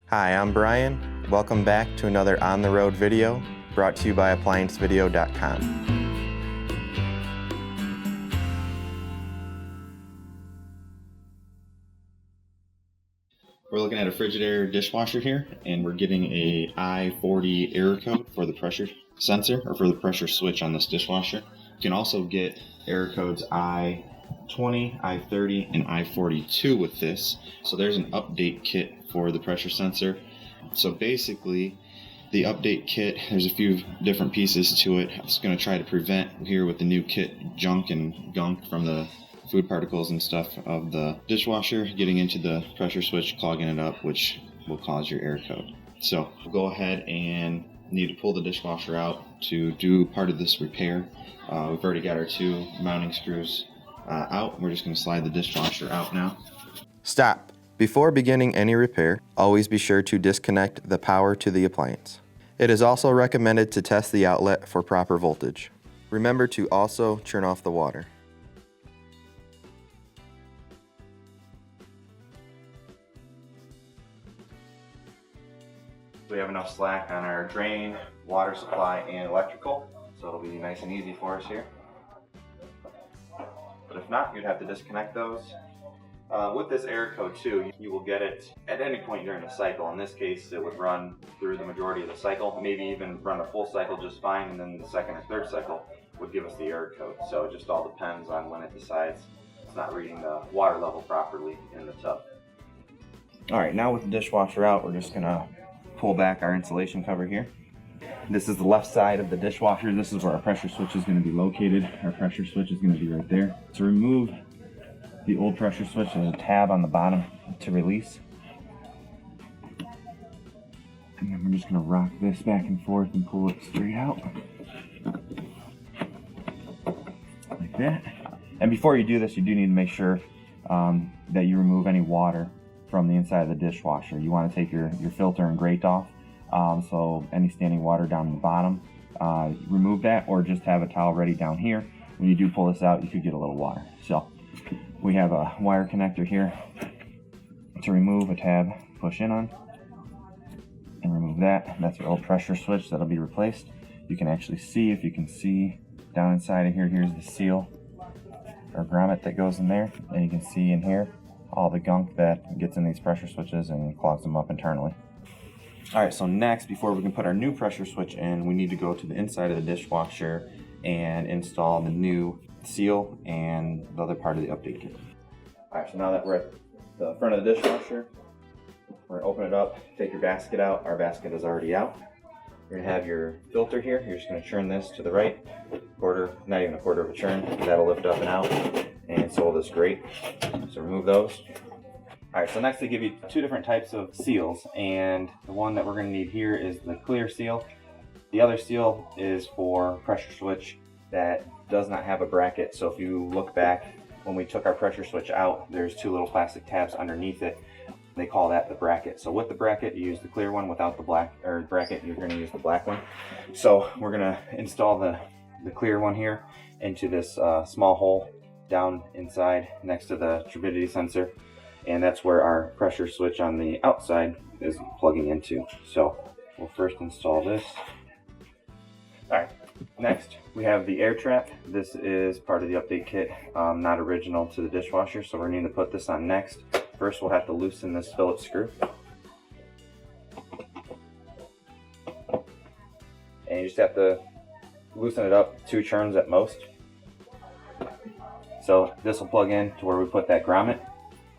Hi, I'm Brian. Welcome back to another On the Road video brought to you by ApplianceVideo.com. We're looking at a Frigidare dishwasher here, and we're getting a I-40 error code for the pressure sensor, or for the pressure switch on this dishwasher. You can also get error codes I-20, I-30, and I-42 with this. So there's an update kit for the pressure sensor. So basically, the update kit, there's a few different pieces to it. It's going to try to prevent here with the new kit junk and gunk from the food particles and stuff of the dishwasher getting into the pressure switch, clogging it up, which will cause your error code. So we'll go ahead and need to pull the dishwasher out to do part of this repair. We've already got our two mounting screws out. We're just going to slide the dishwasher out now. Stop! Before beginning any repair, always be sure to disconnect the power to the appliance. It is also recommended to test the outlet for proper voltage. Remember to also turn off the water. We have enough slack on our drain, water supply, and electrical, so it'll be nice and easy for us here. But if not, you'd have to disconnect those. With this error code too, you will get it at any point during the cycle. In this case, it would run through the majority of the cycle, maybe even run a full cycle just fine, and then the second or third cycle would give us the error code. So it just all depends on when it decides it's not reading the water level properly in the tub. Alright, now with the dishwasher out, we're just gonna pull back our insulation cover here. This is the left side of the dishwasher. This is where our pressure switch is going to be located. Our pressure switch is going to be right there. To remove the old pressure switch, there's a tab on the bottom to release. And then we're just going to rock this back and forth and pull it straight out. Like that. And before you do this, you do need to make sure that you remove any water from the inside of the dishwasher. You want to take your filter and grate off, so any standing water down the bottom, remove that, or just have a towel ready down here. When you do pull this out, you could get a little water. So we have a wire connector here to remove, a tab, push in on, and remove that. That's your old pressure switch that'll be replaced. You can actually see, if you can see down inside of here, here's the seal or grommet that goes in there, and you can see in here all the gunk that gets in these pressure switches and clogs them up internally. Alright, so next, before we can put our new pressure switch in, we need to go to the inside of the dishwasher and install the new seal and the other part of the update kit. Alright, so now that we're at the front of the dishwasher, we're going to open it up, take your basket out. Our basket is already out. You're going to have your filter here. You're just going to churn this to the right, not even a quarter of a churn. That'll lift up and out, and so will this grate. So remove those. Alright, so next they give you two different types of seals, and the one that we're going to need here is the clear seal. The other seal is for pressure switch that does not have a bracket. So if you look back, when we took our pressure switch out, there's two little plastic tabs underneath it. They call that the bracket. So with the bracket, you use the clear one. Without the bracket, you're going to use the black one. So we're going to install the clear one here into this small hole down inside next to the turbidity sensor, and that's where our pressure switch on the outside is plugging into. So we'll first install this. Alright, next we have the air trap. This is part of the update kit, not original to the dishwasher, so we're going to put this on next. First we'll have to loosen this Phillips screw. And you just have to loosen it up 2 turns at most. So this will plug in to where we put that grommet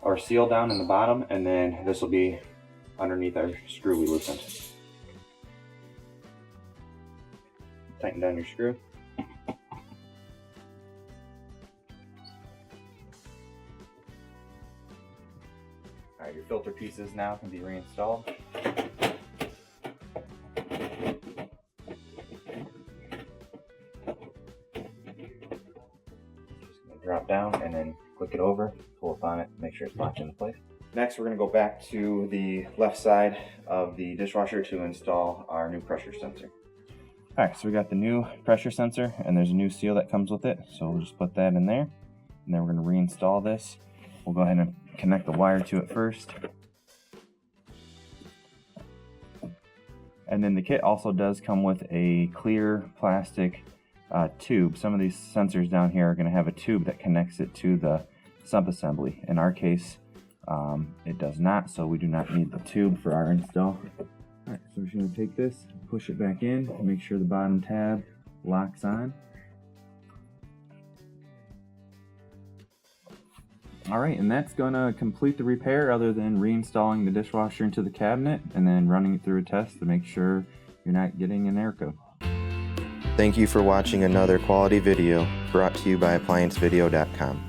or seal down in the bottom, and then this will be underneath our screw we loosened. Tighten down your screw. Alright, your filter pieces now can be reinstalled. Drop down and then click it over, pull up on it, make sure it's locked into place. Next, we're going to go back to the left side of the dishwasher to install our new pressure sensor. Alright, so we got the new pressure sensor, and there's a new seal that comes with it, so we'll just put that in there, and then we're going to reinstall this. We'll go ahead and connect the wire to it first. And then the kit also does come with a clear plastic tube. Some of these sensors down here are going to have a tube that connects it to the sump assembly. In our case, it does not, so we do not need the tube for our install. Alright, so we're just going to take this, push it back in, make sure the bottom tab locks on. Alright, and that's going to complete the repair, other than reinstalling the dishwasher into the cabinet and then running it through a test to make sure you're not getting an error code. Thank you for watching another quality video brought to you by ApplianceVideo.com.